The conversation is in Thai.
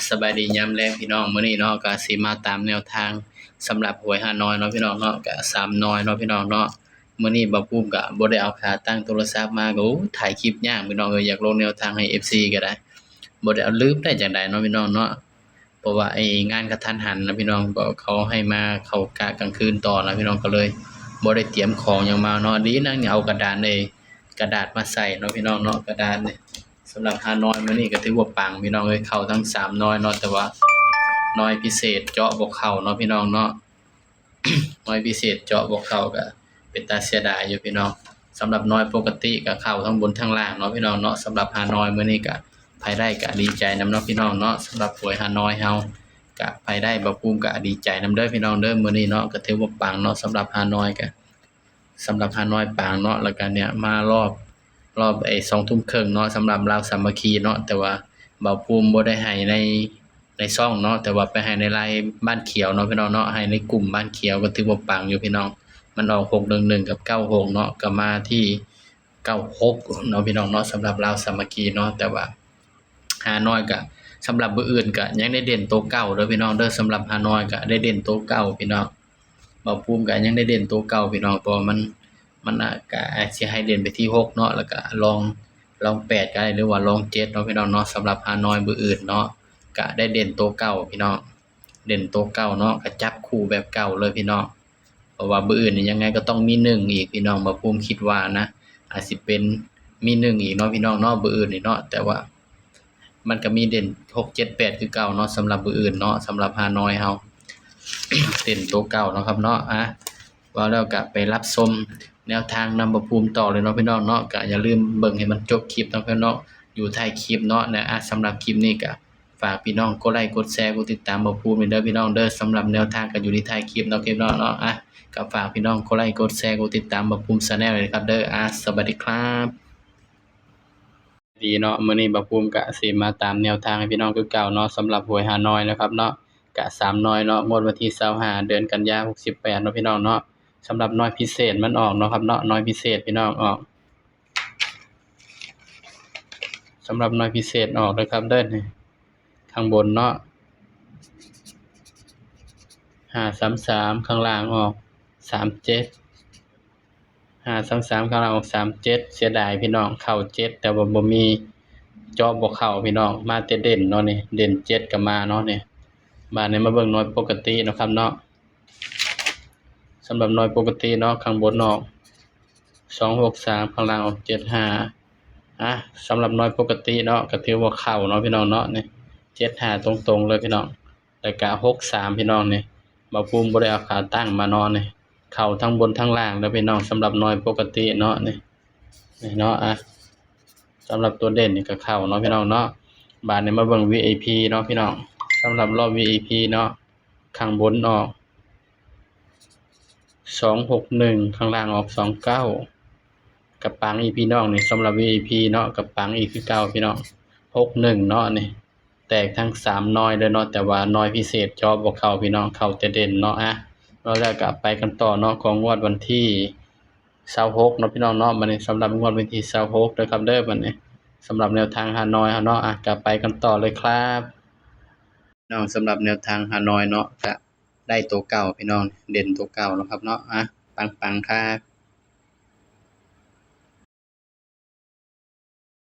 สบายดียามแลงพี่น้องมื้อนี้เนาะก็สิมาตามแนวทางสำหรับหวยฮานอยเนาะพี่น้องเนาะก็3น้อยเนาะพี่น้องเนาะมื้อนี้บ่าวปุ้มก็บ่ได้เอาขาตั้งโทรศัพท์มาก็ถ่ายคลิปยากพี่น้องอยากลงแนวทางให้ FC ก็ได้บ่ได้เอาลืมได้จังได๋เนาะพี่น้องเนาะเพราะว่าไอ้งานกะทันหันนะพี่น้องก็เขาให้มาเข้ากะกลางคืนต่อนะพี่น้องก็เลยบ่ได้เตรียมของหยังมาเนาะดีนะเอากระดาษมาใส่เนาะพี่น้องเนาะกระดาษนี่สำหรับฮานอยมื้อนี้ก็ถือว่าปังพี่น้องเอ้ยเข้าทั้ง3น้อยเนาะแต่ว่าน้อยพิเศษเจาะบ่เข้าเนาะพี่น้องเนาะ น้อยพิเศษเจาะบ่เข้าก็เป็นตาเสียดายอยู่พี่น้องสำหรับน้อยปกติก็เข้าทั้งบนทั้งล่างเนาะพี่น้องเนาะสำหรับฮานอยมื้อนี้ก็ไผได้ก็ดีใจนำเนาะพี่น้องเนาะสำหรับหวยฮานอยเฮาก็ไผได้บ่ภูมิก็ดีใจนำเด้อพี่น้องเด้อมื้อนี้เนาะก็ถือว่าปังเนาะสำหรับฮานอยก็สำหรับฮานอยปังเนาะแล้วก็เนี่ยมารอบไอ้20:30นเนาะสำหรับลาวสามัคคีเนาะแต่ว่าบ่าวภูมิบ่ได้ให้ในช่องเนาะแต่ว่าไปให้ในไลน์บ้านเขียวเนาะพี่น้องเนาะให้ในกลุ่มบ้านเขียวก็ถือว่าปังอยู่พี่น้องมันออก611กับ96เนาะก็มาที่96เนาะพี่น้องเนาะสำหรับลาวสามัคคีเนาะแต่ว่าฮานอยก็สำหรับมื้ออื่นก็ยังได้เด่นตัวเก่าเด้อพี่น้องเด้อสำหรับฮานอยก็ได้เด่นตัวเก่าพี่น้องบ่าวภูมิก็ยังได้เด่นตัวเก่าพี่น้องเพราะว่ามันก็อาจสิให้เด่นไปที่6เนาะแล้วก็ลอง8ก็ได้หรือว่าลอง7เนาะพี่น้องเนาะสำหรับฮานอยมื้ออื่นเนาะก็ได้เด่นตัวเก่าพี่น้องเด่นตัวเก่าเนาะก็จับคู่แบบเก่าเลยพี่น้องเพราะว่ามื้ออื่นนี่ยังไงก็ต้องมี1อีกพี่น้องบ่ภูมิคิดว่านะอาจสิเป็นมี1อีกเนาะพี่น้องเนาะมื้ออื่นนี่เนาะแต่ว่ามันก็มีเด่น6 7 8คือเก่าเนาะสำหรับมื้ออื่นเนาะสำหรับฮานอยเฮา เด่นตัวเก่าเนาะครับเนาะว่าแล้วก็ไปรับชมแนวทางนำบ่ภูมิต่อเลยเนาะพี่น้องเนาะก็อย่าลืมเบิ่งให้มันจบคลิปเนาะพี่น้องอยู่ท้ายคลิปเนาะสำหรับคลิปนี้ก็ฝากพี่น้องกดไลค์กดแชร์กดติดตามบ่ภูมิเด้อพี่น้องเด้อสำหรับแนวทางก็อยู่ที่ท้ายคลิปเนาะพี่น้องเนาะก็ฝากพี่น้องกดไลค์กดแชร์กดติดตามบ่ภูมิ Channel เลยครับเด้อสวัสดีครับดีเนาะมื้อนี้บ่ภูมิก็สิมาตามแนวทางให้พี่น้องคือเก่าเนาะสำหรับหวยฮานอยนะครับเนาะก็3น้อยเนาะงวดวันที่25เดือนกันยายน68เนาะพี่น้องเนาะสำหรับน้อยพิเศษมันออกเนาะครับเนาะน้อยพิเศษพี่น้องออกสำหรับน้อยพิเศษออกเด้อครับเด้อนี่ข้างบนเนาะ533ข้างล่างออก37 533ข้างล่างออก37เสียดายพี่น้องเข้า7แต่ว่าบ่มีเจาะบ่เข้าพี่น้องมาแต่เด่นเนาะนี่เด่น7ก็มาเนาะนี่บาดนี้มาเบิ่งน้อยปกติเนาะครับเนาะสำหรับน้อยปกติเนาะข้างบนออก263ข้างล่างออก75สำหรับน้อยปกติเนาะก็ถือว่าเข้าเนาะพี่น้องเนาะนี่75ตรงๆเลยพี่น้องแล้วก็63พี่น้องนี่บ่ภูมิบ่ได้เอาขาตั้งมานอนนี่เข้าทั้งบนทั้งล่างเด้อพี่น้องสำหรับน้อยปกติเนาะนี่เนาะสำหรับตัวเด่นนี่ก็เข้าเนาะพี่น้องเนาะบาดนี้มาเบิ่ง VIP เนาะพี่น้องสำหรับรอบ VIP เนาะข้างบนออก261ข้างล่างออก29กับปังอีกพี่น้องนี่สำหรับ VIP เนาะกับปังอีกคือเก่าพี่น้อง61เนาะนี่แตกทั้ง3น้อยเลยเนาะแต่ว่าน้อยพิเศษจอบ่เข้าพี่น้องเข้าแต่เด่นเนาะแล้วก็ไปกันต่อเนาะของงวดวันที่26เนาะพี่น้องเนาะบัดนี้สำหรับงวดวันที่26เด้อครับเด้อบัดนี้สำหรับแนวทางฮานอยเนาะก็ไปกันต่อเลยครับน้องสำหรับแนวทางฮานอยเนาะก็ได้ตัวเก่าพี่น้องเด่นตัวเก่าเนาะครับเนาะปังๆครับ